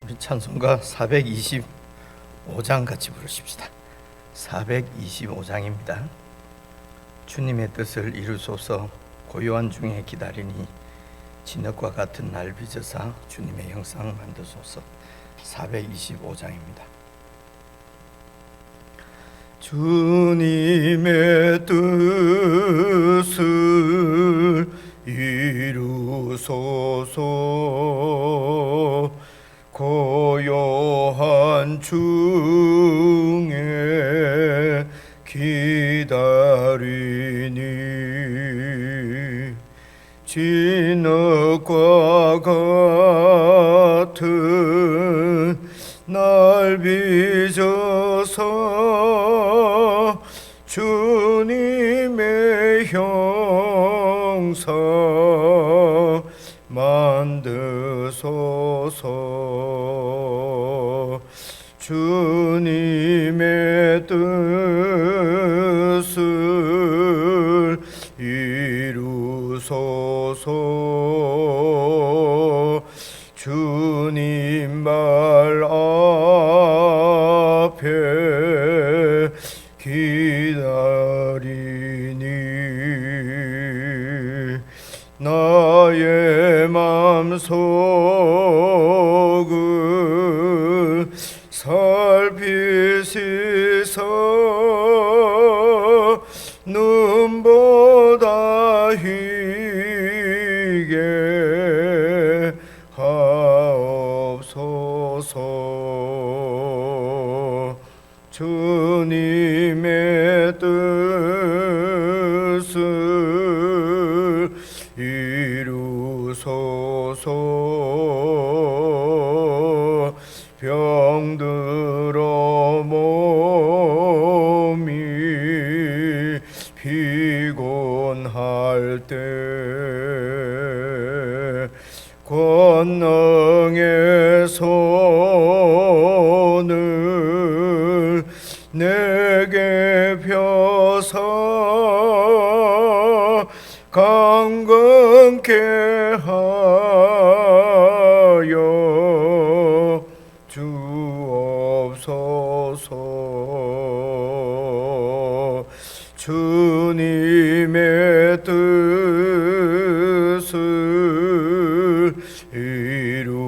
우리 찬송가 425장 같이 부르십시다. 425장입니다. 주님의 뜻을 이루소서 고요한 중에 기다리니 진흙과 같은 날 빚으사 주님의 형상 만드소서. 425장입니다. 주님의 뜻을 이루소서 고요한 중에 기다리니 진흙과 같은 날 빚어서 주님의 형상 만드소서. 주님의 뜻을 이루소서. 주님 말 앞에 기다리니 나의 맘속을 살피시사 눈보다 희게 하옵소서. 주님의 뜻을 이루소서. 병들어 몸이 피곤할 때 권능의 손을 내게 펴사 강건케 하여 주옵소서. 주님의 뜻을 이루소서.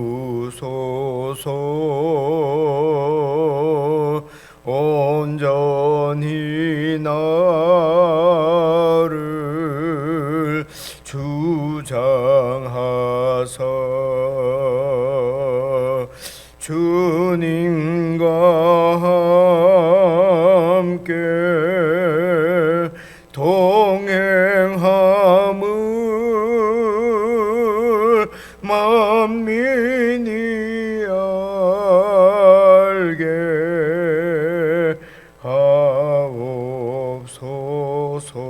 온전히 나를 주장하사 주님과 함께 동행함을 만민이 알게 하옵소서.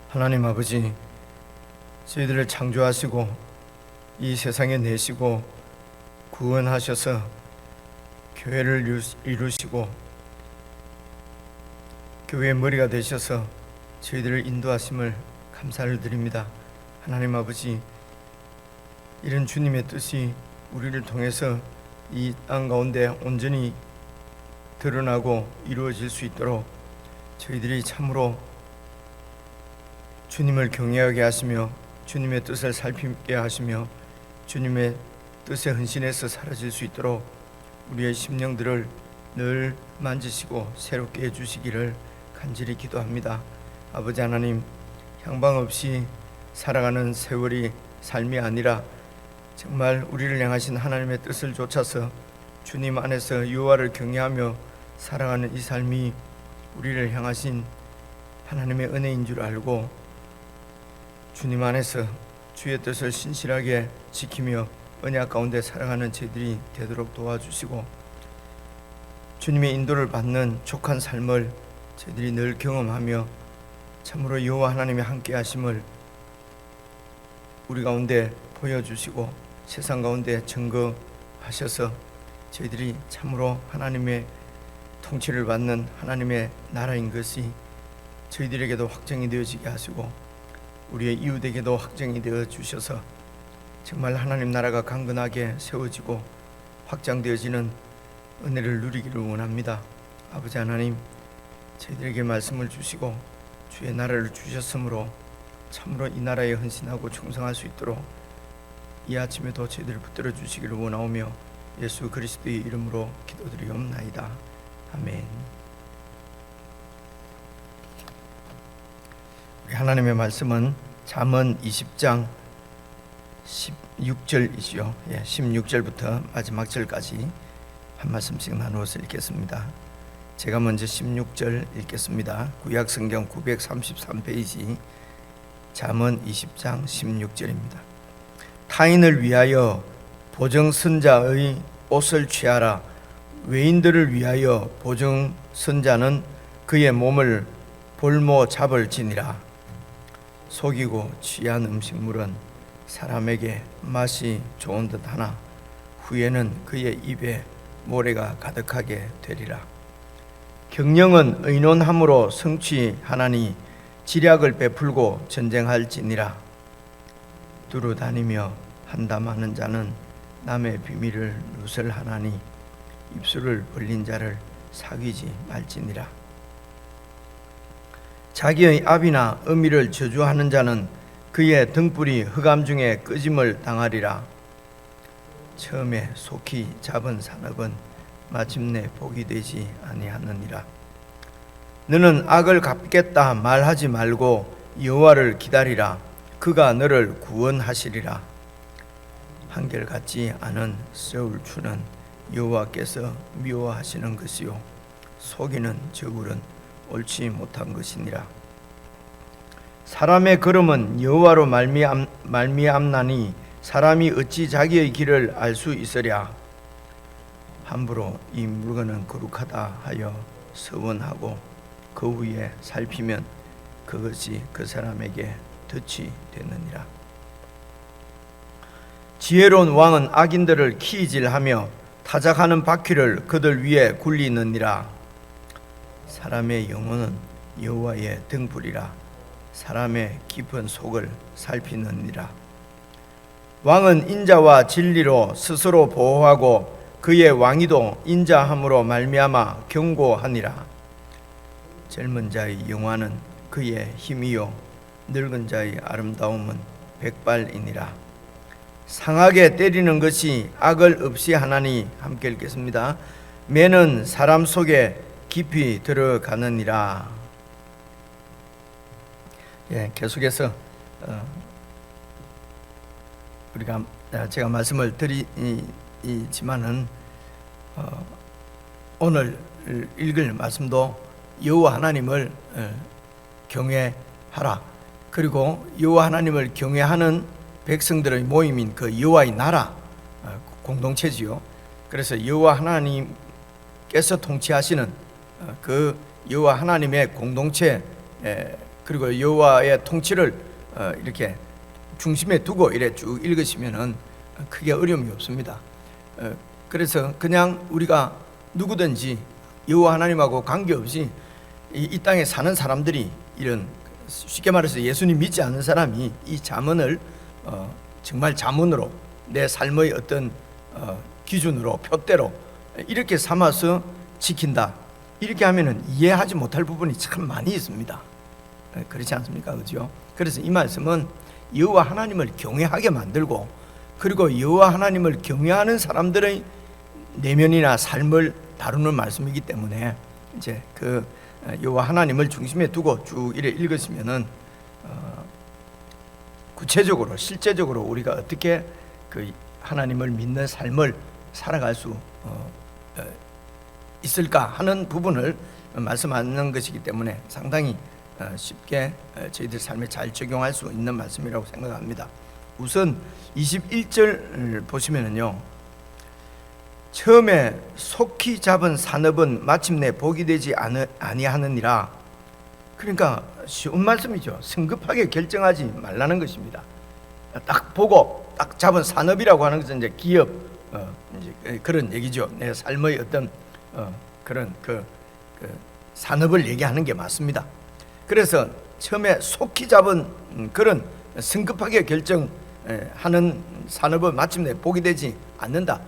하나님 아버지, 저희들을 창조하시고 이 세상에 내시고 구원하셔서 교회를 이루시고 교회의 머리가 되셔서 저희들을 인도하심을 감사를 드립니다. 하나님 아버지, 이런 주님의 뜻이 우리를 통해서 이 땅 가운데 온전히 드러나고 이루어질 수 있도록 저희들이 참으로 주님을 경외하게 하시며 주님의 뜻을 살피게 하시며 주님의 뜻에 헌신해서 사라질 수 있도록 우리의 심령들을 늘 만지시고 새롭게 해주시기를 간절히 기도합니다. 아버지 하나님, 향방 없이 살아가는 세월이 삶이 아니라 정말 우리를 향하신 하나님의 뜻을 좇아서 주님 안에서 여호와를 경외하며 살아가는 이 삶이 우리를 향하신 하나님의 은혜인 줄 알고 주님 안에서 주의 뜻을 신실하게 지키며 언약 가운데 살아가는 저희들이 되도록 도와주시고 주님의 인도를 받는 족한 삶을 저희들이 늘 경험하며 참으로 여호와 하나님의 함께 하심을 우리 가운데 보여주시고 세상 가운데 증거하셔서 저희들이 참으로 하나님의 통치를 받는 하나님의 나라인 것이 저희들에게도 확정이 되어지게 하시고 우리의 이웃에게도 확정이 되어 주셔서 정말 하나님 나라가 강건하게 세워지고 확장되어지는 은혜를 누리기를 원합니다. 아버지 하나님, 저희들에게 말씀을 주시고 주의 나라를 주셨으므로 참으로 이 나라에 헌신하고 충성할 수 있도록 이 아침에도 저희들을 붙들어 주시기를 원하오며 예수 그리스도의 이름으로 기도드리옵나이다. 아멘. 우리 하나님의 말씀은 잠언 20장 16절이지요. 16절부터 마지막 절까지 한 말씀씩 나누어서 읽겠습니다. 제가 먼저 16절 읽겠습니다. 구약성경 933페이지 잠언 20장 16절입니다. 타인을 위하여 보정선자의 옷을 취하라. 외인들을 위하여 보정선자는 그의 몸을 볼모 잡을 지니라. 속이고 취한 음식물은 사람에게 맛이 좋은 듯하나 후에는 그의 입에 모래가 가득하게 되리라. 경영은 의논함으로 성취하나니 지략을 베풀고 전쟁할지니라. 두루 다니며 한담하는 자는 남의 비밀을 누설하나니 입술을 벌린 자를 사귀지 말지니라. 자기의 압이나 어미를 저주하는 자는 그의 등불이 흑암 중에 끄짐을 당하리라. 처음에 속히 잡은 산업은 마침내 복이 되지 아니하느니라. 너는 악을 갚겠다 말하지 말고 여호와를 기다리라. 그가 너를 구원하시리라. 한결같지 않은 서울추는 여호와께서 미워하시는 것이요 속이는 저굴은 옳지 못한 것이니라. 사람의 걸음은 여호와로 말미암나니 사람이 어찌 자기의 길을 알 수 있으랴. 함부로 이 물건은 거룩하다 하여 서원하고 그 후에 살피면 그것이 그 사람에게 덫이 되느니라. 지혜로운 왕은 악인들을 키이질하며 타작하는 바퀴를 그들 위에 굴리느니라. 사람의 영혼은 여호와의 등불이라. 사람의 깊은 속을 살피느니라. 왕은 인자와 진리로 스스로 보호하고 그의 왕위도 인자함으로 말미암아 경고하니라. 젊은 자의 영화는 그의 힘이요 늙은 자의 아름다움은 백발이니라. 상하게 때리는 것이 악을 없이 하나니 함께 읽겠습니다. 매는 사람 속에 깊이 들어가느니라. 계속해서 제가 말씀을 드리지만은 오늘 읽을 말씀도 여호와 하나님을 경외하라. 그리고 여호와 하나님을 경외하는 백성들의 모임인 그 여호와의 나라 공동체지요. 그래서 여호와 하나님께서 통치하시는 그 여호와 하나님의 공동체 그리고 여호와의 통치를 이렇게 중심에 두고 이래 쭉 읽으시면은 크게 어려움이 없습니다. 그래서 그냥 우리가 누구든지 여호와 하나님하고 관계없이 이 땅에 사는 사람들이 이런 쉽게 말해서 예수님 믿지 않는 사람이 이 잠언을 정말 잠언으로 내 삶의 어떤 기준으로 표대로 이렇게 삼아서 지킨다. 이렇게 하면은 이해하지 못할 부분이 참 많이 있습니다. 그렇지 않습니까? 그죠? 그래서 이 말씀은 여호와 하나님을 경외하게 만들고 그리고 여호와 하나님을 경외하는 사람들의 내면이나 삶을 다루는 말씀이기 때문에 이제 그 여호와 하나님을 중심에 두고 쭉 이래 읽으시면은 구체적으로 실제적으로 우리가 어떻게 그 하나님을 믿는 삶을 살아갈 수 있을까 하는 부분을 말씀하는 것이기 때문에 상당히 쉽게 저희들 삶에 잘 적용할 수 있는 말씀이라고 생각합니다. 우선 21절 보시면은요, 처음에 속히 잡은 산업은 마침내 복이 되지 아니하느니라. 그러니까 쉬운 말씀이죠. 성급하게 결정하지 말라는 것입니다. 딱 보고 딱 잡은 산업이라고 하는 것은 이제 기업 이제 그런 얘기죠. 내 삶의 어떤 그런 그 산업을 얘기하는 게 맞습니다. 그래서 처음에 속히 잡은 그런 성급하게 결정하는 산업은 마침내 복이 되지 않는다.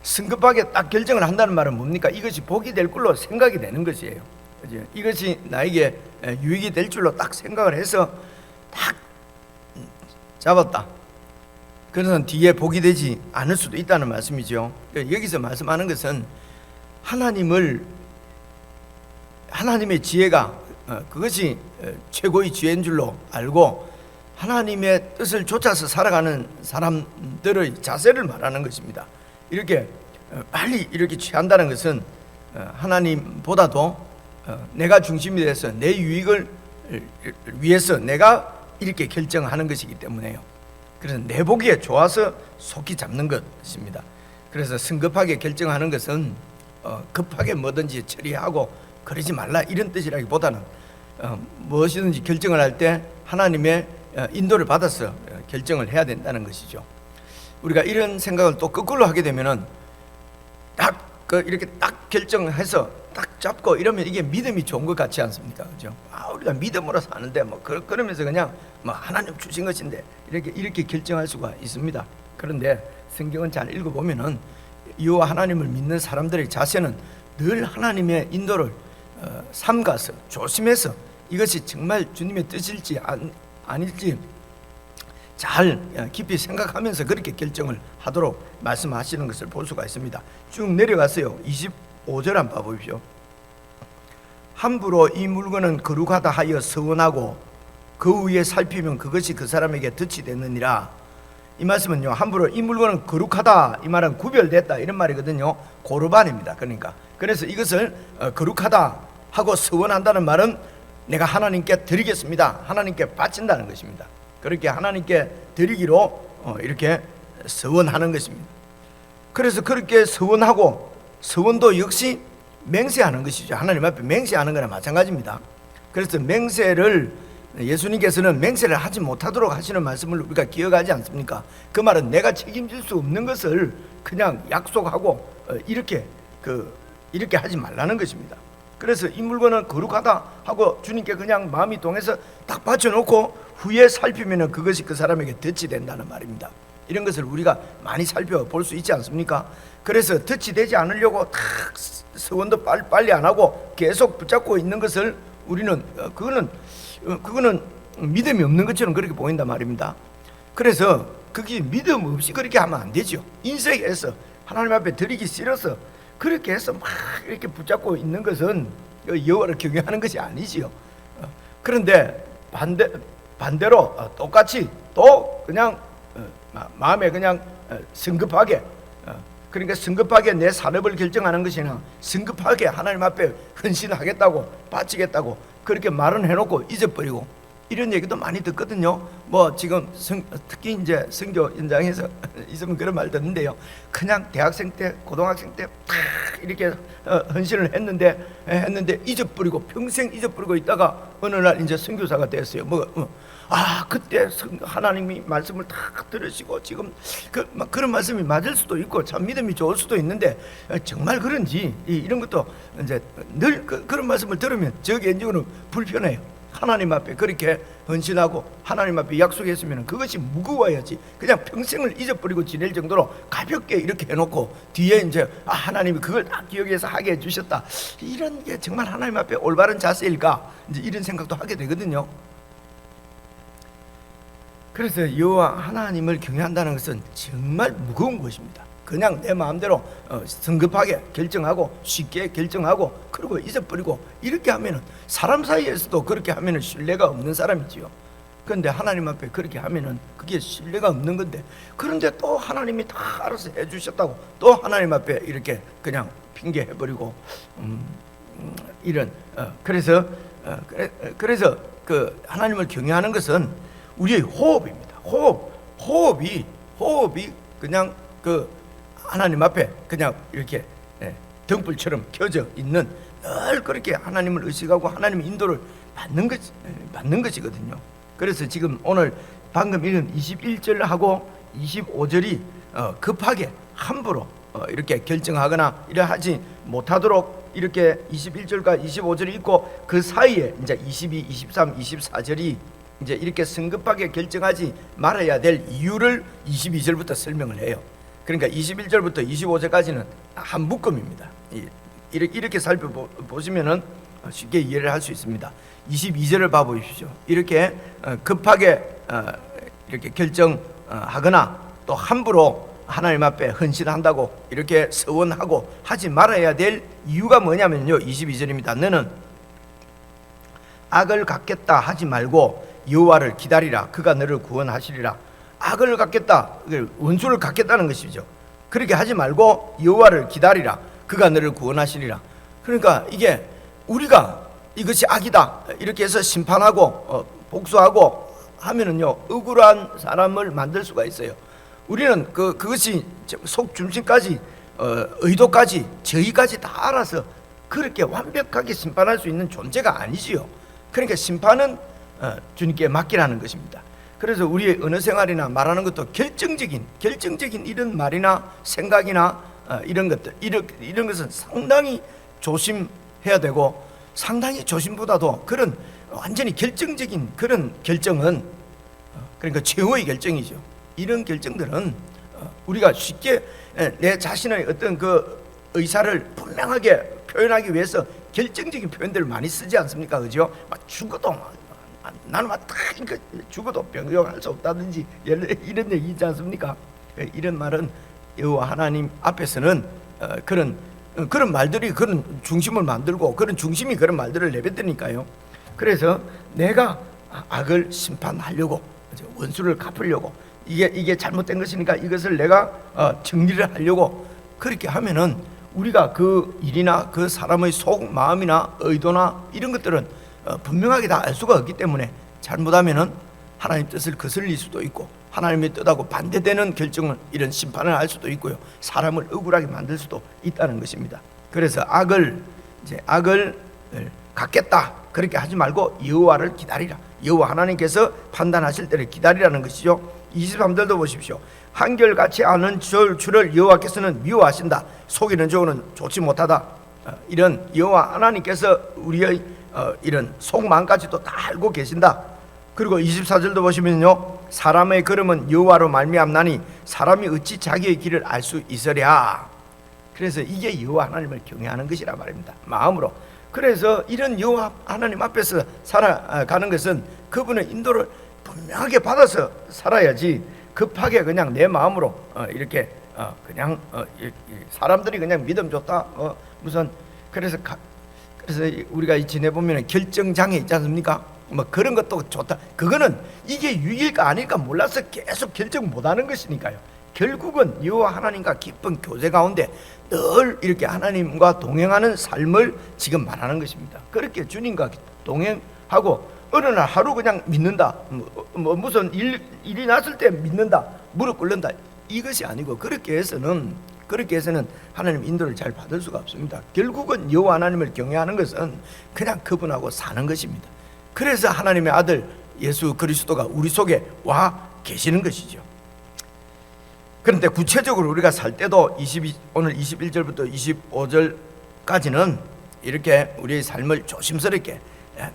성급하게 딱 결정을 한다는 말은 뭡니까? 이것이 복이 될 걸로 생각이 되는 것이에요. 그죠? 이것이 나에게 유익이 될 줄로 딱 생각을 해서 딱 잡았다. 그래서 뒤에 복이 되지 않을 수도 있다는 말씀이죠. 여기서 말씀하는 것은 하나님의 지혜가 그것이 최고의 지혜인 줄로 알고 하나님의 뜻을 쫓아서 살아가는 사람들의 자세를 말하는 것입니다. 이렇게 빨리 이렇게 취한다는 것은 하나님보다도 내가 중심이 돼서 내 유익을 위해서 내가 이렇게 결정하는 것이기 때문에요. 그래서 내 보기에 좋아서 속히 잡는 것입니다. 그래서 성급하게 결정하는 것은 급하게 뭐든지 처리하고 그러지 말라 이런 뜻이라기보다는 무엇이든지 결정을 할 때 하나님의 인도를 받아서 결정을 해야 된다는 것이죠. 우리가 이런 생각을 또 거꾸로 하게 되면은 이렇게 딱 결정해서 딱 잡고 이러면 이게 믿음이 좋은 것 같지 않습니까? 그죠? 우리가 믿음으로 사는데 그러면서 그냥 하나님 주신 것인데 이렇게 결정할 수가 있습니다. 그런데 성경은 잘 읽어보면은 이와 하나님을 믿는 사람들의 자세는 늘 하나님의 인도를 삼가서 조심해서 이것이 정말 주님의 뜻일지 아닐지 잘 깊이 생각하면서 그렇게 결정을 하도록 말씀하시는 것을 볼 수가 있습니다. 쭉 내려가세요. 25절 한번 봐보십시오. 함부로 이 물건은 거룩하다 하여 서원하고 그 위에 살피면 그것이 그 사람에게 덫이 됐느니라. 이 말씀은요, 함부로 이 물건은 거룩하다, 이 말은 구별됐다 이런 말이거든요. 고르반입니다. 그래서 이것을 거룩하다 하고 서원한다는 말은 내가 하나님께 드리겠습니다, 하나님께 바친다는 것입니다. 그렇게 하나님께 드리기로 이렇게 서원하는 것입니다. 그래서 그렇게 서원하고, 서원도 역시 맹세하는 것이죠. 하나님 앞에 맹세하는 거나 마찬가지입니다. 그래서 맹세를, 예수님께서는 맹세를 하지 못하도록 하시는 말씀을 우리가 기억하지 않습니까? 그 말은 내가 책임질 수 없는 것을 그냥 약속하고 이렇게 하지 말라는 것입니다. 그래서 이 물건은 거룩하다 하고 주님께 그냥 마음이 동해서 딱 받쳐놓고 후에 살피면 그것이 그 사람에게 덫이 된다는 말입니다. 이런 것을 우리가 많이 살펴볼 수 있지 않습니까? 그래서 덫이 되지 않으려고 탁 서원도 빨리 안 하고 계속 붙잡고 있는 것을 우리는 그거는 믿음이 없는 것처럼 그렇게 보인단 말입니다. 그래서 그게 믿음 없이 그렇게 하면 안 되죠. 인생에서 하나님 앞에 드리기 싫어서 그렇게 해서 막 이렇게 붙잡고 있는 것은 여호와를 경외하는 것이 아니지요. 그런데 반대로 똑같이 또 그냥 마음에 그냥 성급하게, 그러니까 성급하게 내 산업을 결정하는 것이나 성급하게 하나님 앞에 헌신하겠다고 바치겠다고 그렇게 말은 해놓고 잊어버리고 이런 얘기도 많이 듣거든요. 지금 특히 이제 선교 현장에서 있으면 그런 말 듣는데요. 그냥 대학생 때, 고등학생 때 이렇게 헌신을 했는데 잊어버리고 평생 잊어버리고 있다가 어느 날 이제 선교사가 됐어요. 그때 하나님이 말씀을 딱 들으시고 지금 그런 말씀이 맞을 수도 있고 참 믿음이 좋을 수도 있는데 정말 그런지 이런 것도 이제 늘 그런 말씀을 들으면 저 개인적으로 불편해요. 하나님 앞에 그렇게 헌신하고 하나님 앞에 약속했으면 그것이 무거워야지 그냥 평생을 잊어버리고 지낼 정도로 가볍게 이렇게 해놓고 뒤에 이제 하나님이 그걸 다 기억해서 하게 해주셨다, 이런 게 정말 하나님 앞에 올바른 자세일까, 이제 이런 생각도 하게 되거든요. 그래서 여호와 하나님을 경외한다는 것은 정말 무거운 것입니다. 그냥 내 마음대로 성급하게 결정하고 쉽게 결정하고 그리고 잊어버리고 이렇게 하면은 사람 사이에서도 그렇게 하면은 신뢰가 없는 사람이지요. 그런데 하나님 앞에 그렇게 하면은 그게 신뢰가 없는 건데, 그런데 또 하나님이 다 알아서 해주셨다고 또 하나님 앞에 이렇게 그냥 핑계해버리고 이런 그래서 그 하나님을 경외하는 것은 우리의 호흡입니다. 호흡이 그냥 하나님 앞에 그냥 이렇게 등불처럼 켜져 있는, 늘 그렇게 하나님을 의식하고 하나님의 인도를 받는 것이거든요. 그래서 지금 오늘 방금 읽은 21절하고 25절이 급하게 함부로 이렇게 결정하거나 이래 하지 못하도록 이렇게 21절과 25절이 있고 그 사이에 이제 22, 23, 24절이 이제 이렇게 성급하게 결정하지 말아야 될 이유를 22절부터 설명을 해요. 그러니까 21절부터 25절까지는 한 묶음입니다. 이렇게 살펴보시면은 쉽게 이해를 할 수 있습니다. 22절을 봐보십시오. 이렇게 급하게 이렇게 결정하거나 또 함부로 하나님 앞에 헌신한다고 이렇게 서원하고 하지 말아야 될 이유가 뭐냐면요, 22절입니다. 너는 악을 갖겠다 하지 말고 여호와를 기다리라. 그가 너를 구원하시리라. 악을 갖겠다, 원수를 갖겠다는 것이죠. 그렇게 하지 말고 여호와를 기다리라. 그가 너를 구원하시리라. 그러니까 이게 우리가 이것이 악이다 이렇게 해서 심판하고 복수하고 하면은요, 억울한 사람을 만들 수가 있어요. 우리는 그것이 속 중심까지 의도까지 저희까지 다 알아서 그렇게 완벽하게 심판할 수 있는 존재가 아니지요. 그러니까 심판은 주님께 맡기라는 것입니다. 그래서 우리의 언어 생활이나 말하는 것도 결정적인 이런 말이나 생각이나 이런 것들 이런 것은 상당히 조심해야 되고, 상당히 조심보다도 그런 완전히 결정적인 그런 결정은 그러니까 최후의 결정이죠. 이런 결정들은 우리가 쉽게 내 자신의 어떤 그 의사를 분명하게 표현하기 위해서 결정적인 표현들을 많이 쓰지 않습니까? 그죠? 막 죽어도 나는 막 죽어도 변경할 수 없다든지 이런 얘기 있지 않습니까? 이런 말은 여호와 하나님 앞에서는 그런 말들이 그런 중심을 만들고 그런 중심이 그런 말들을 내뱉으니까요. 그래서 내가 악을 심판하려고, 원수를 갚으려고, 이게 잘못된 것이니까 이것을 내가 정리를 하려고 그렇게 하면은 우리가 그 일이나 그 사람의 속 마음이나 의도나 이런 것들은 분명하게 다 알 수가 없기 때문에 잘못하면은 하나님 뜻을 거슬릴 수도 있고 하나님의 뜻하고 반대되는 결정을, 이런 심판을 할 수도 있고요, 사람을 억울하게 만들 수도 있다는 것입니다. 그래서 악을 갖겠다 그렇게 하지 말고 여호와를 기다리라. 여호와 하나님께서 판단하실 때를 기다리라는 것이죠. 23절도 보십시오. 한결같이 아는 주를 여호와께서는 미워하신다. 속이는 종은 좋지 못하다. 이런 여호와 하나님께서 우리의 이런 속마음까지도 다 알고 계신다. 그리고 24절도 보시면요, 사람의 걸음은 여호와로 말미암나니 사람이 어찌 자기의 길을 알 수 있으랴. 그래서 이게 여호와 하나님을 경외하는 것이라 말입니다. 마음으로. 그래서 이런 여호와 하나님 앞에서 살아가는 것은 그분의 인도를 분명하게 받아서 살아야지, 급하게 그냥 내 마음으로 이렇게 그냥 사람들이 그냥 믿음 좋다 무슨 그래서 우리가 지내보면 결정장애 있지 않습니까? 뭐 그런 것도 좋다. 그거는 이게 유일가 아닐까 몰라서 계속 결정 못하는 것이니까요. 결국은 여호와 하나님과 깊은 교제 가운데 늘 이렇게 하나님과 동행하는 삶을 지금 말하는 것입니다. 그렇게 주님과 동행하고 어느 날 하루 그냥 믿는다, 무슨 일이 났을 때 믿는다, 무릎 꿇는다, 이것이 아니고 그렇게 해서는 하나님 인도를 잘 받을 수가 없습니다. 결국은 여호와 하나님을 경외하는 것은 그냥 그분하고 사는 것입니다. 그래서 하나님의 아들 예수 그리스도가 우리 속에 와 계시는 것이죠. 그런데 구체적으로 우리가 살 때도 오늘 21절부터 25절까지는 이렇게 우리의 삶을 조심스럽게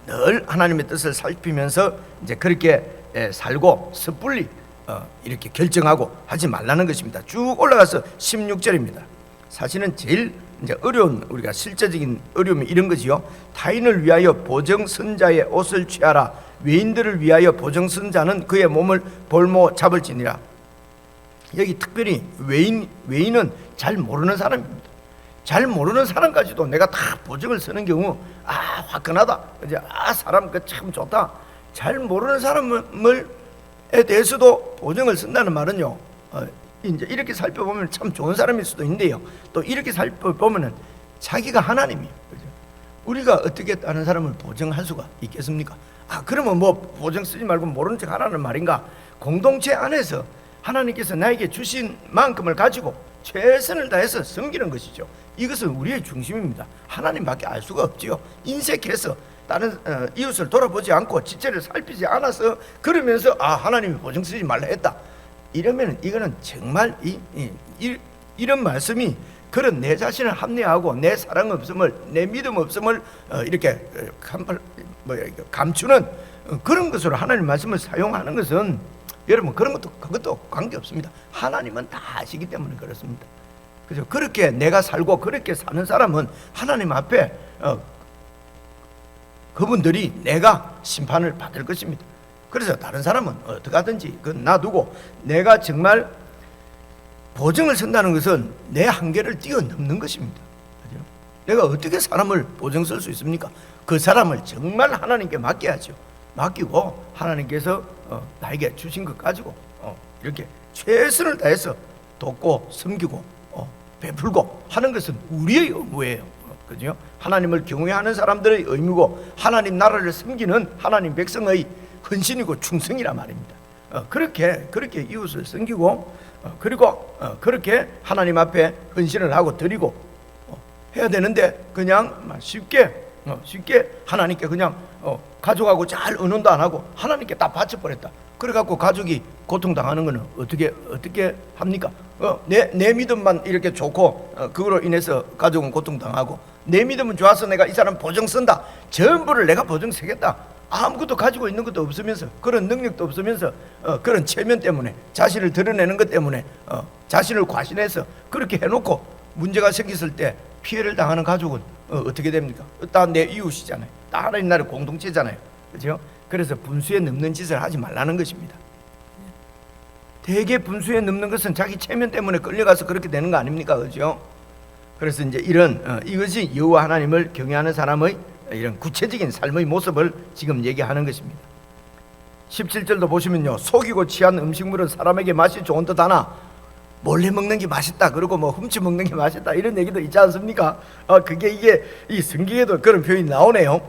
늘 하나님의 뜻을 살피면서 이제 그렇게 살고 섣불리 이렇게 결정하고 하지 말라는 것입니다. 쭉 올라가서 16절입니다. 사실은 제일 이제 어려운, 우리가 실제적인 어려움이 이런 거지요. 타인을 위하여 보정선자의 옷을 취하라. 외인들을 위하여 보정선자는 그의 몸을 볼모 잡을지니라. 여기 특별히 외인은 잘 모르는 사람입니다. 잘 모르는 사람까지도 내가 다 보정을 쓰는 경우 화끈하다, 이제 사람 참 좋다. 잘 모르는 사람에 대해서도 보정을 쓴다는 말은요, 이제 이렇게 살펴보면 참 좋은 사람일 수도 있는데요, 또 이렇게 살펴보면은 자기가 하나님이에요. 그죠? 우리가 어떻게 다른 사람을 보정할 수가 있겠습니까? 그러면 뭐 보정 쓰지 말고 모르는 척 하라는 말인가? 공동체 안에서 하나님께서 나에게 주신 만큼을 가지고 최선을 다해서 섬기는 것이죠. 이것은 우리의 중심입니다. 하나님밖에 알 수가 없지요. 인색해서 다른 이웃을 돌아보지 않고 지체를 살피지 않아서 그러면서 하나님이 보정 쓰지 말라 했다, 이러면 이거는 정말 이런 말씀이 그런 내 자신을 합리화하고 내 사랑 없음을, 내 믿음 없음을 이렇게 감추는 그런 것으로 하나님 말씀을 사용하는 것은, 여러분, 그것도 관계없습니다. 하나님은 다 아시기 때문에 그렇습니다. 그죠? 그렇게 내가 살고 그렇게 사는 사람은 하나님 앞에 그분들이 내가 심판을 받을 것입니다. 그래서 다른 사람은 어떻게 하든지 그건 놔두고, 내가 정말 보증을 선다는 것은 내 한계를 뛰어넘는 것입니다. 그죠? 내가 어떻게 사람을 보증 쓸 수 있습니까? 그 사람을 정말 하나님께 맡겨야죠. 맡기고 하나님께서 나에게 주신 것 가지고 이렇게 최선을 다해서 돕고 섬기고 베풀고 하는 것은 우리의 의무예요. 그죠? 하나님을 경외하는 사람들의 의무고, 하나님 나라를 섬기는 하나님 백성의 헌신이고 충성이란 말입니다. 그렇게 이웃을 섬기고, 그리고 그렇게 하나님 앞에 헌신을 하고 드리고 해야 되는데, 그냥 쉽게 하나님께 그냥 가족하고 잘 의논도 안 하고 하나님께 다 바쳐버렸다. 그래갖고 가족이 고통당하는 것은 어떻게 합니까? 내 믿음만 이렇게 좋고 그거로 인해서 가족은 고통당하고, 내 믿음은 좋아서 내가 이 사람 보증 쓴다, 전부를 내가 보증 서겠다, 아무것도 가지고 있는 것도 없으면서, 그런 능력도 없으면서, 그런 체면 때문에, 자신을 드러내는 것 때문에 자신을 과신해서 그렇게 해놓고 문제가 생겼을 때 피해를 당하는 가족은 어떻게 됩니까? 다 내 이웃이잖아요. 다 하나님 나라의 공동체잖아요. 그렇죠? 그래서 분수에 넘는 짓을 하지 말라는 것입니다. 대개 분수에 넘는 것은 자기 체면 때문에 끌려가서 그렇게 되는 거 아닙니까? 그렇죠? 그래서 이제 이것이 여호와 하나님을 경외하는 사람의 이런 구체적인 삶의 모습을 지금 얘기하는 것입니다. 17절도 보시면요, 속이고 취한 음식물은 사람에게 맛이 좋은 듯 하나 몰래 먹는 게 맛있다, 그리고 훔쳐 먹는 게 맛있다, 이런 얘기도 있지 않습니까? 이게 이 성경에도 그런 표현이 나오네요.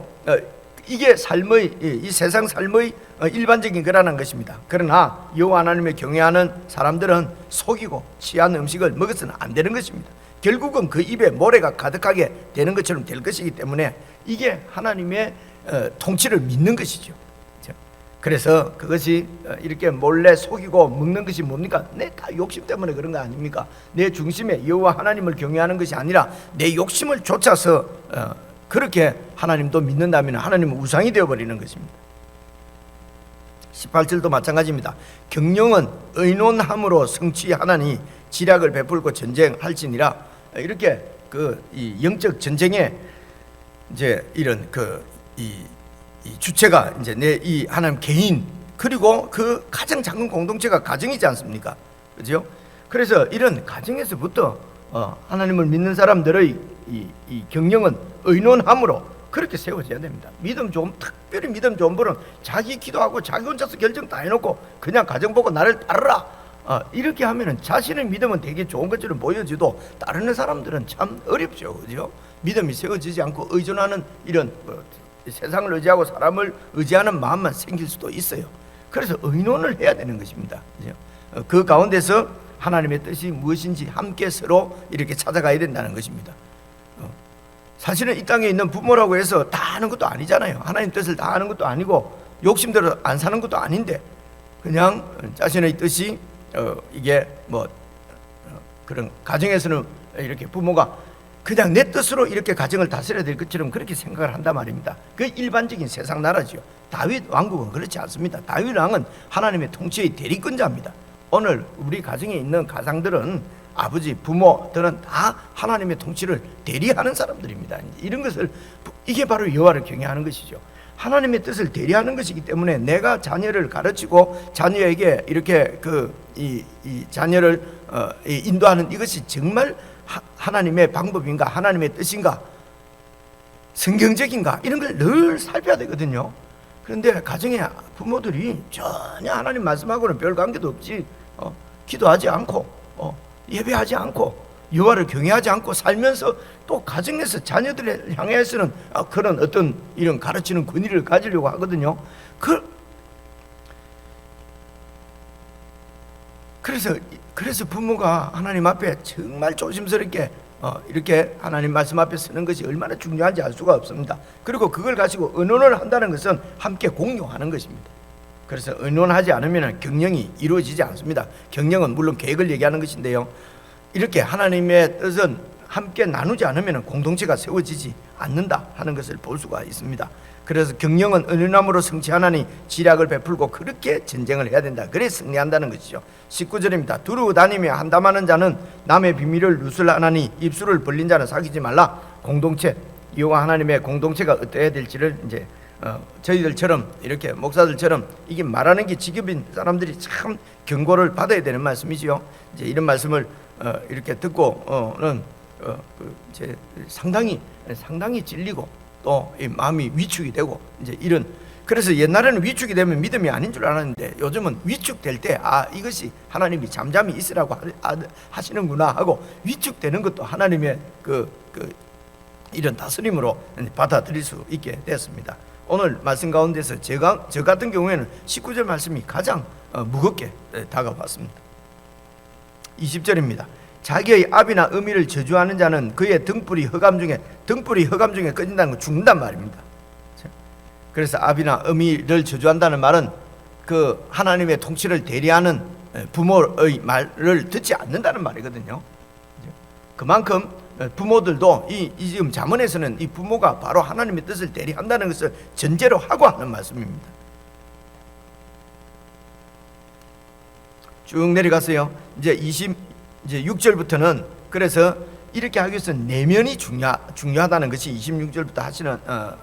이게 이 세상 삶의 일반적인 거라는 것입니다. 그러나 여호와 하나님을 경외하는 사람들은 속이고 취한 음식을 먹어서는 안 되는 것입니다. 결국은 그 입에 모래가 가득하게 되는 것처럼 될 것이기 때문에 이게 하나님의 통치를 믿는 것이죠. 그래서 그것이 이렇게 몰래 속이고 먹는 것이 뭡니까? 내 다 욕심 때문에 그런 거 아닙니까? 내 중심에 여호와 하나님을 경외하는 것이 아니라 내 욕심을 쫓아서 그렇게 하나님도 믿는다면 하나님은 우상이 되어버리는 것입니다. 18절도 마찬가지입니다. 경영은 의논함으로 성취하나니 지략을 베풀고 전쟁할지니라. 이렇게 이 영적 전쟁에 이제 이런 이 주체가 이제 이 하나님 개인, 그리고 그 가장 작은 공동체가 가정이지 않습니까? 그죠? 그래서 이런 가정에서부터 하나님을 믿는 사람들의 이 경영은 의논함으로 그렇게 세워져야 됩니다. 특별히 믿음 좋은 분은 자기 기도하고 자기 혼자서 결정 다 해놓고 그냥 가정 보고 나를 따르라, 이렇게 하면은 자신의 믿음은 되게 좋은 것처럼 보여지도 따르는 사람들은 참 어렵죠. 그죠? 믿음이 세워지지 않고 의존하는 이런 세상을 의지하고 사람을 의지하는 마음만 생길 수도 있어요. 그래서 의논을 해야 되는 것입니다. 그죠? 그 가운데서 하나님의 뜻이 무엇인지 함께 서로 이렇게 찾아가야 된다는 것입니다. 사실은 이 땅에 있는 부모라고 해서 다 아는 것도 아니잖아요. 하나님 뜻을 다 아는 것도 아니고 욕심대로 안 사는 것도 아닌데, 그냥 자신의 뜻이 이게 그런 가정에서는 이렇게 부모가 그냥 내 뜻으로 이렇게 가정을 다스려야 될 것처럼 그렇게 생각을 한단 말입니다. 그 일반적인 세상 나라죠. 다윗 왕국은 그렇지 않습니다. 다윗 왕은 하나님의 통치의 대리권자입니다. 오늘 우리 가정에 있는 가장들은, 아버지, 부모들은 다 하나님의 통치를 대리하는 사람들입니다. 이런 것을, 이게 바로 여호와를 경외하는 것이죠. 하나님의 뜻을 대리하는 것이기 때문에 내가 자녀를 가르치고 자녀에게 이렇게 이 자녀를 인도하는 이것이 정말 하나님의 방법인가, 하나님의 뜻인가, 성경적인가, 이런 걸 늘 살펴야 되거든요. 그런데 가정의 부모들이 전혀 하나님 말씀하고는 별 관계도 없지, 기도하지 않고 예배하지 않고 여호와를 경외하지 않고 살면서 또 가정에서 자녀들을 향해서는 그런 어떤 이런 가르치는 권위를 가지려고 하거든요. 그래서 부모가 하나님 앞에 정말 조심스럽게 이렇게 하나님 말씀 앞에 서는 것이 얼마나 중요한지 알 수가 없습니다. 그리고 그걸 가지고 의논을 한다는 것은 함께 공유하는 것입니다. 그래서 의논하지 않으면 경영이 이루어지지 않습니다. 경영은 물론 계획을 얘기하는 것인데요, 이렇게 하나님의 뜻은 함께 나누지 않으면 공동체가 세워지지 않는다 하는 것을 볼 수가 있습니다. 그래서 경영은 은유나무로 성취하나니 지략을 베풀고 그렇게 전쟁을 해야 된다. 그래 승리한다는 것이죠. 19절입니다. 두루 다니며 한담하는 자는 남의 비밀을 누설하나니 입술을 벌린 자는 사귀지 말라. 공동체, 여호와 하나님의 공동체가 어떠해야 될지를 이제 저희들처럼 이렇게 목사들처럼 이게 말하는 게 직업인 사람들이 참 경고를 받아야 되는 말씀이지요. 이제 이런 말씀을 이렇게 듣고는 이제 상당히 찔리고 또 이 마음이 위축이 되고 이제 이런. 그래서 옛날에는 위축이 되면 믿음이 아닌 줄 알았는데 요즘은 위축될 때 이것이 하나님이 잠잠히 있으라고 하시는구나 하고 위축되는 것도 하나님의 이런 다스림으로 받아들일 수 있게 됐습니다. 오늘 말씀 가운데서 저 같은 경우에는 19절 말씀이 가장 무겁게 다가왔습니다. 20절입니다. 자기의 아비나 어미를 저주하는 자는 그의 등불이 흑암 중에 꺼진다는 건 죽는단 말입니다. 그래서 아비나 어미를 저주한다는 말은 그 하나님의 통치를 대리하는 부모의 말을 듣지 않는다는 말이거든요. 그만큼 부모들도 지금 잠언에서는 이 부모가 바로 하나님의 뜻을 대리한다는 것을 전제로 하고 하는 말씀입니다. 쭉 내려가세요. 이제 6절부터는 그래서 이렇게 하기 위해서 내면이 중요하다는 것이 26절부터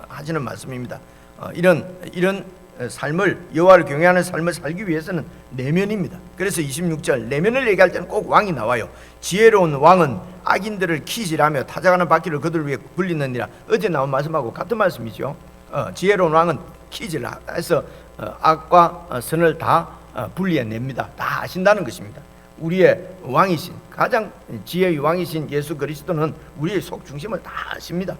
하시는 말씀입니다. 이런 삶을 여호와를 경외하는 삶을 살기 위해서는 내면입니다. 그래서 26절 내면을 얘기할 때는 꼭 왕이 나와요. 지혜로운 왕은 악인들을 키질하며 타작하는 바퀴를 그들 위해 굴리느니라. 어제 나온 말씀하고 같은 말씀이죠. 지혜로운 왕은 키질해서 악과 선을 다 분리해냅니다. 다 아신다는 것입니다. 우리의 왕이신 가장 지혜의 왕이신 예수 그리스도는 우리의 속 중심을 다 아십니다.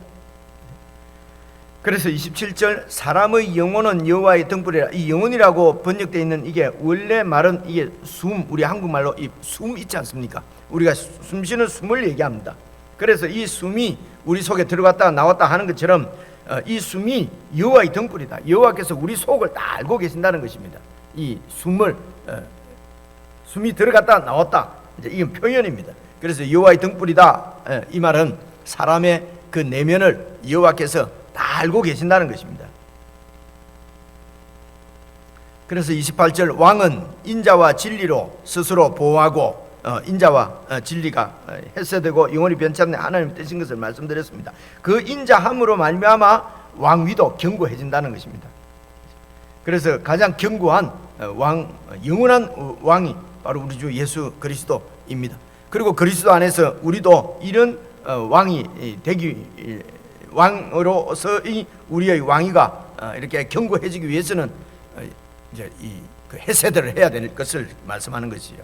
그래서 27절 사람의 영혼은 여호와의 등불이라. 이 영혼이라고 번역되어 있는 이게 원래 말은 이게 숨, 우리 한국말로 이 숨 있지 않습니까? 우리가 숨쉬는 숨을 얘기합니다. 그래서 이 숨이 우리 속에 들어갔다 나왔다 하는 것처럼 이 숨이 여호와의 등불이다. 여호와께서 우리 속을 다 알고 계신다는 것입니다. 이 숨이 들어갔다 나왔다, 이제 이건 표현입니다. 그래서 여호와의 등불이다. 이 말은 사람의 그 내면을 여호와께서 다 알고 계신다는 것입니다. 그래서 28절 왕은 인자와 진리로 스스로 보호하고 인자와 진리가 해세되고 영원히 변치 않는 하나님의 뜻인 것을 말씀드렸습니다. 그 인자함으로 말미암아 왕위도 견고해진다는 것입니다. 그래서 가장 견고한 영원한 왕이 바로 우리 주 예수 그리스도입니다. 그리고 그리스도 안에서 우리도 이런 왕이 되기 왕으로서의 우리의 왕위가 이렇게 견고해지기 위해서는 이제 그 해세들을 해야 될 것을 말씀하는 것이요.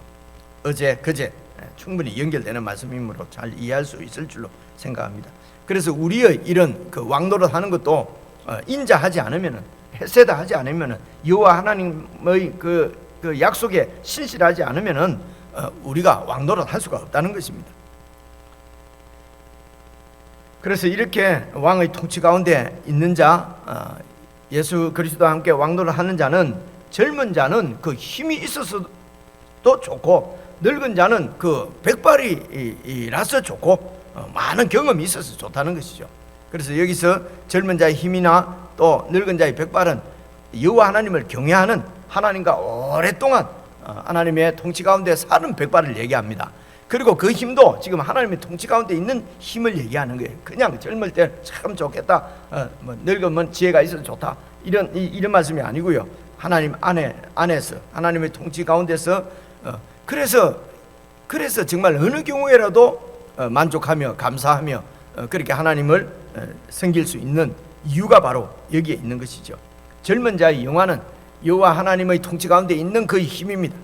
어제 그제 충분히 연결되는 말씀이므로 잘 이해할 수 있을 줄로 생각합니다. 그래서 우리의 이런 그 왕노릇 하는 것도 인자하지 않으면은, 해세다 하지 않으면은, 여호와 하나님의 그 약속에 신실하지 않으면은 우리가 왕노릇 할 수가 없다는 것입니다. 그래서 이렇게 왕의 통치 가운데 있는 자, 예수 그리스도와 함께 왕노릇 하는 자는, 젊은 자는 그 힘이 있어서도 좋고, 늙은 자는 그 백발이라서 좋고, 많은 경험이 있어서 좋다는 것이죠. 그래서 여기서 젊은 자의 힘이나 또 늙은 자의 백발은 여호와 하나님을 경외하는, 하나님과 오랫동안 하나님의 통치 가운데 사는 백발을 얘기합니다. 그리고 그 힘도 지금 하나님의 통치 가운데 있는 힘을 얘기하는 거예요. 그냥 젊을 때 참 좋겠다, 늙으면 지혜가 있어서 좋다, 이런 말씀이 아니고요. 하나님 안에서 하나님의 통치 가운데서 그래서 정말 어느 경우에라도 만족하며 감사하며 그렇게 하나님을 섬길 수 있는 이유가 바로 여기에 있는 것이죠. 젊은 자의 영화는 여호와 하나님의 통치 가운데 있는 그 힘입니다.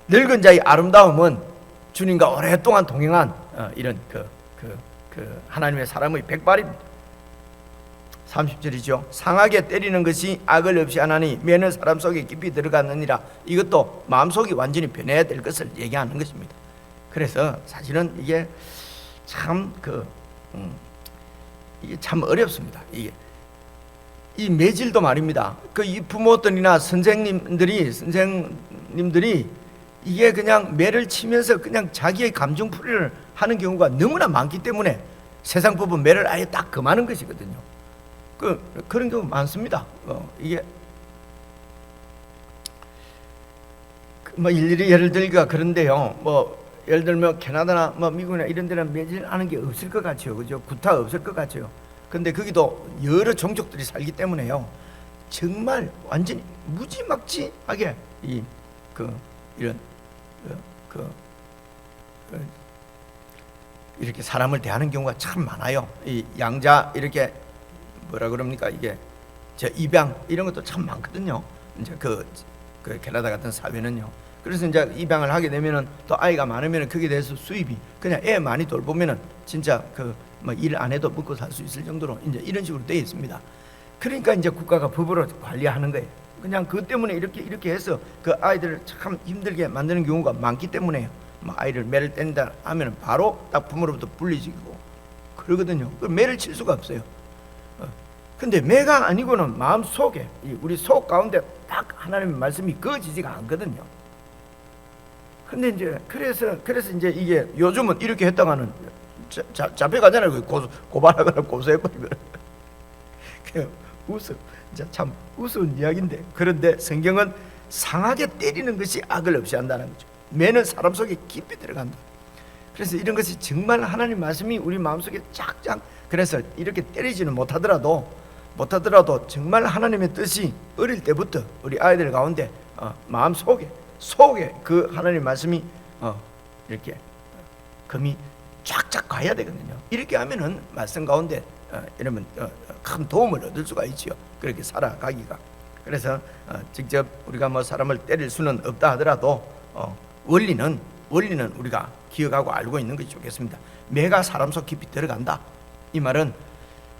늙은 자의 아름다움은 주님과 오랫동안 동행한 이런 하나님의 사람의 백발입니다. 30절이죠. 상하게 때리는 것이 악을 없이 하나니 매는 사람 속에 깊이 들어갔느니라. 이것도 마음속이 완전히 변해야 될 것을 얘기하는 것입니다. 그래서 사실은 이게 참 이게 참 어렵습니다. 이 매질도 말입니다. 이 부모들이나 선생님들이 이게 그냥 매를 치면서 그냥 자기의 감정풀이를 하는 경우가 너무나 많기 때문에 세상 법은 매를 아예 딱 금하는 것이거든요. 그런 경우 많습니다. 이게 뭐 일일이 예를 들기가 그런데요. 뭐 예를 들면 캐나다나 뭐 미국이나 이런 데는 매질하는 게 없을 것 같아요. 그죠? 구타 없을 것 같아요. 근데 거기도 여러 종족들이 살기 때문에요. 정말 완전히 무지막지하게 이렇게 사람을 대하는 경우가 참 많아요. 이 양자 이렇게 뭐라 그럽니까? 이게 저 입양 이런 것도 참 많거든요. 이제 그 캐나다 같은 사회는요. 그래서 이제 입양을 하게 되면은 또 아이가 많으면은 거기에 대해서 수입이 그냥 애 많이 돌보면은 진짜 뭐 일 안 해도 먹고 살 수 있을 정도로 이제 이런 식으로 되어 있습니다. 그러니까 이제 국가가 법으로 관리하는 거예요. 그냥 그 때문에 이렇게 해서 그 아이들을 참 힘들게 만드는 경우가 많기 때문에 뭐 아이를 매를 뗀다 하면 바로 딱 부모로부터 분리시키고 그러거든요. 매를 칠 수가 없어요. 근데 매가 아니고는 마음 속에 우리 속 가운데 딱 하나님의 말씀이 그어지지가 않거든요. 근데 이제 그래서 이제 이게 요즘은 이렇게 했다가는 잡혀가잖아요. 고발하거나 고소해버리면. 참 우스운 이야기인데, 그런데 성경은 상하게 때리는 것이 악을 없이 한다는 거죠. 매는 사람 속에 깊이 들어간다. 그래서 이런 것이 정말 하나님 말씀이 우리 마음속에 쫙쫙, 그래서 이렇게 때리지는 못하더라도 정말 하나님의 뜻이 어릴 때부터 우리 아이들 가운데 마음 속에 그 하나님 말씀이 이렇게 금이 쫙쫙 가야 되거든요. 이렇게 하면은 말씀 가운데 이러면 큰 도움을 얻을 수가 있지요. 그렇게 살아가기가. 그래서 직접 우리가 뭐 사람을 때릴 수는 없다 하더라도 원리는 우리가 기억하고 알고 있는 것이 좋겠습니다. 매가 사람 속 깊이 들어간다. 이 말은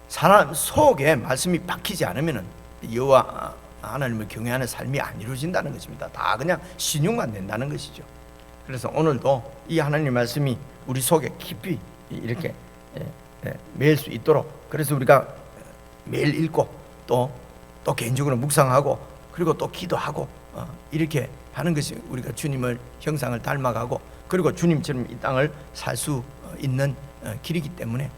사람 속에 말씀이 박히지 않으면은 여호와 하나님을 경외하는 삶이 안 이루어진다는 것입니다. 다 그냥 신용만 된다는 것이죠. 그래서 오늘도 이 하나님 말씀이 우리 속에 깊이 이렇게 매일 수 있도록, 그래서 우리가 매일 읽고 또 개인적으로 묵상하고 그리고 또 기도하고 이렇게 하는 것이 우리가 주님을 형상을 닮아가고 그리고 주님처럼 이 땅을 살 수 있는 길이기 때문에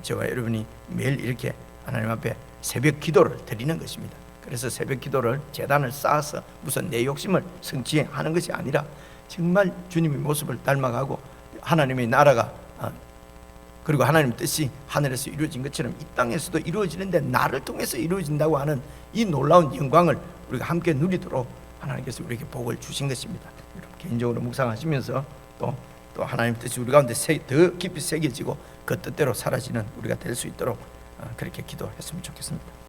저와 여러분이 매일 이렇게 하나님 앞에 새벽 기도를 드리는 것입니다. 그래서 새벽 기도를 제단을 쌓아서 무슨 내 욕심을 성취하는 것이 아니라 정말 주님의 모습을 닮아가고 하나님의 나라가 그리고 하나님의 뜻이 하늘에서 이루어진 것처럼 이 땅에서도 이루어지는데 나를 통해서 이루어진다고 하는 이 놀라운 영광을 우리가 함께 누리도록 하나님께서 우리에게 복을 주신 것입니다. 여러분 개인적으로 묵상하시면서 또 하나님의 뜻이 우리 가운데 더 깊이 새겨지고 그 뜻대로 사라지는 우리가 될 수 있도록 그렇게 기도했으면 좋겠습니다.